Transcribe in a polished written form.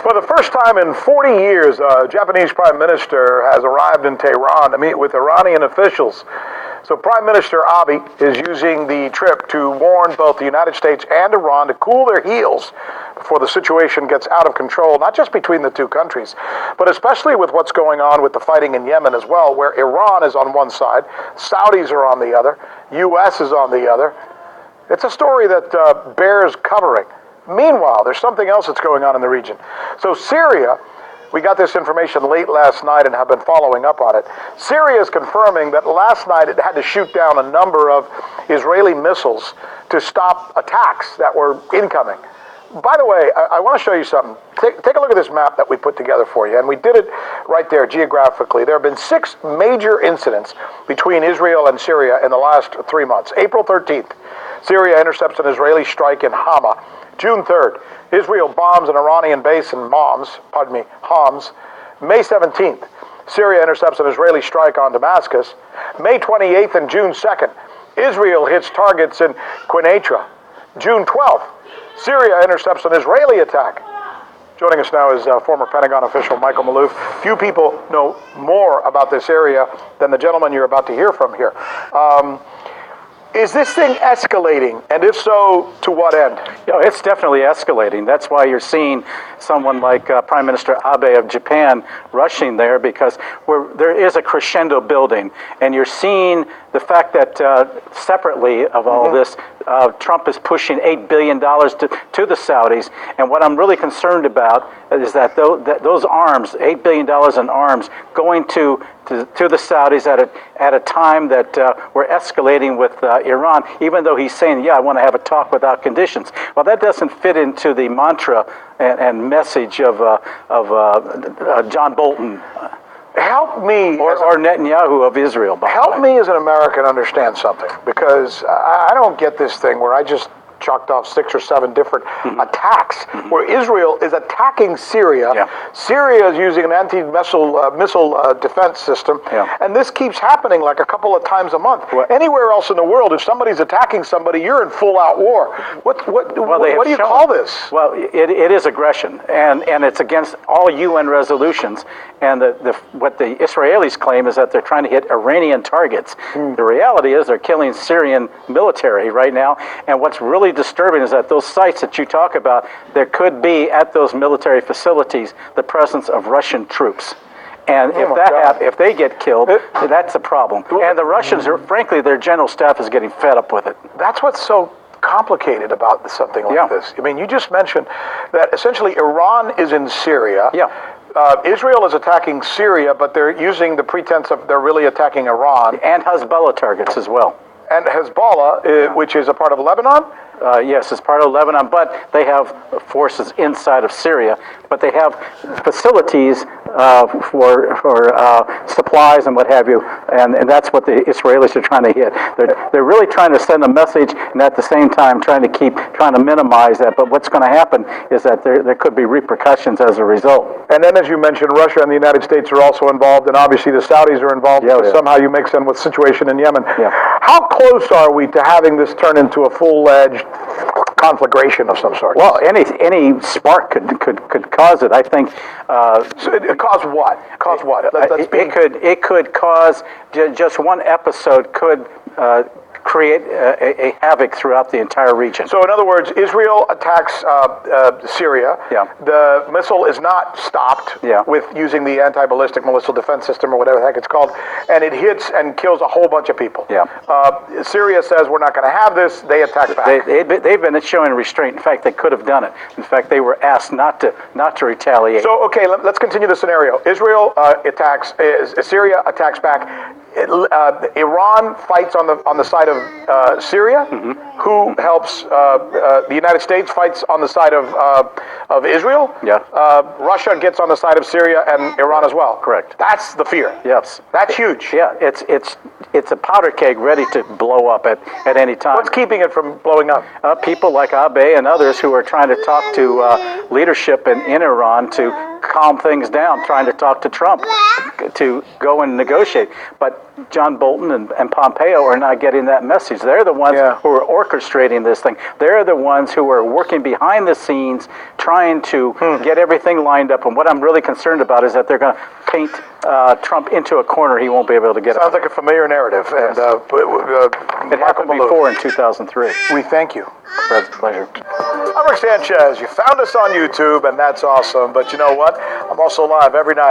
For the first time in 40 years, a Japanese prime minister has arrived in Tehran to meet with Iranian officials. So Prime Minister Abe is using the trip to warn both the United States and Iran to cool their heels before the situation gets out of control, not just between the two countries, but especially with what's going on with the fighting in Yemen as well, where Iran is on one side, Saudis are on the other, U.S. is on the other. It's a story that bears covering. Meanwhile, there's something else that's going on in the region. So Syria, we got this information late last night and have been following up on it. Syria is confirming that last night it had to shoot down a number of Israeli missiles to stop attacks that were incoming. By the way, I want to show you something. Take a look at this map that we put together for you, and we did it right there geographically. There have been 6 major incidents between Israel and Syria in the last 3 months. April 13th, Syria intercepts an Israeli strike in Hama. June 3rd, Israel bombs an Iranian base in Homs. May 17th, Syria intercepts an Israeli strike on Damascus. May 28th and June 2nd, Israel hits targets in Quneitra. June 12th, Syria intercepts an Israeli attack. Joining us now is former Pentagon official Michael Maloof. Few people know more about this area than the gentleman you're about to hear from here. Is this thing escalating? And if so, to what end? It's definitely escalating. That's why you're seeing someone like Prime Minister Abe of Japan rushing there, because there is a crescendo building. And you're seeing the fact that separately of all this, Trump is pushing $8 billion to the Saudis. And what I'm really concerned about is that those arms, $8 billion in arms, going to the Saudis at a time that we're escalating with Iran, even though he's saying, I want to have a talk without conditions. Well, that doesn't fit into the mantra and message of John Bolton. Help me. Or Netanyahu of Israel. Help me as an American understand something, because I don't get this thing where I just chalked off 6 or 7 different attacks where Israel is attacking Syria. Syria is using an anti-missile defense system, and this keeps happening like a couple of times a month. Anywhere else in the world, if somebody's attacking somebody, you're in full-out war. What do you call this? Well, it is aggression, and it's against all UN resolutions. And what the Israelis claim is that they're trying to hit Iranian targets. The reality is they're killing Syrian military right now. And what's really disturbing is that those sites that you talk about, there could be at those military facilities the presence of Russian troops. And if they get killed, that's a problem. And the Russians, frankly, their general staff is getting fed up with it. That's what's so complicated about something like this. I mean, you just mentioned that essentially Iran is in Syria. Israel is attacking Syria, but they're using the pretense of they're really attacking Iran. And Hezbollah targets as well. And Hezbollah, which is a part of Lebanon? Yes, it's part of Lebanon, but they have forces inside of Syria. But they have facilities for supplies and what have you, and that's what the Israelis are trying to hit. They're really trying to send a message, and at the same time trying to minimize that. But what's going to happen is that there could be repercussions as a result. And then, as you mentioned, Russia and the United States are also involved, and obviously the Saudis are involved. Somehow you mix in with the situation in Yemen. How close are we to having this turn into a full-fledged conflagration of some sort? Well, any spark could cause it. I think. So it cause what? Cause what? It could cause just one episode could create a havoc throughout the entire region. So in other words, Israel attacks Syria. The missile is not stopped with using the anti-ballistic missile defense system or whatever the heck it's called, and it hits and kills a whole bunch of people. Syria says we're not going to have this. They attack back. They've been showing restraint. In fact, they could have done it. In fact, they were asked not to retaliate. So okay, let's continue the scenario. Israel attacks. Syria attacks back. Iran fights on the side of Syria. Who helps? The United States fights on the side of Israel. Russia gets on the side of Syria and Iran as well. Correct. That's the fear. Yes. That's huge. It's a powder keg ready to blow up at any time. What's keeping it from blowing up? People like Abe and others who are trying to talk to leadership in Iran to calm things down, trying to talk to Trump to go and negotiate. But John Bolton and Pompeo are not getting that message. They're the ones who are orchestrating this thing. They're the ones who are working behind the scenes, trying to get everything lined up. And what I'm really concerned about is that they're going to paint Trump into a corner he won't be able to get out. Sounds like a familiar narrative. Yes. And It happened before in 2003. We thank you. Pleasure. I'm Rick Sanchez. You found us on YouTube, and that's awesome. But you know what? I'm also live every night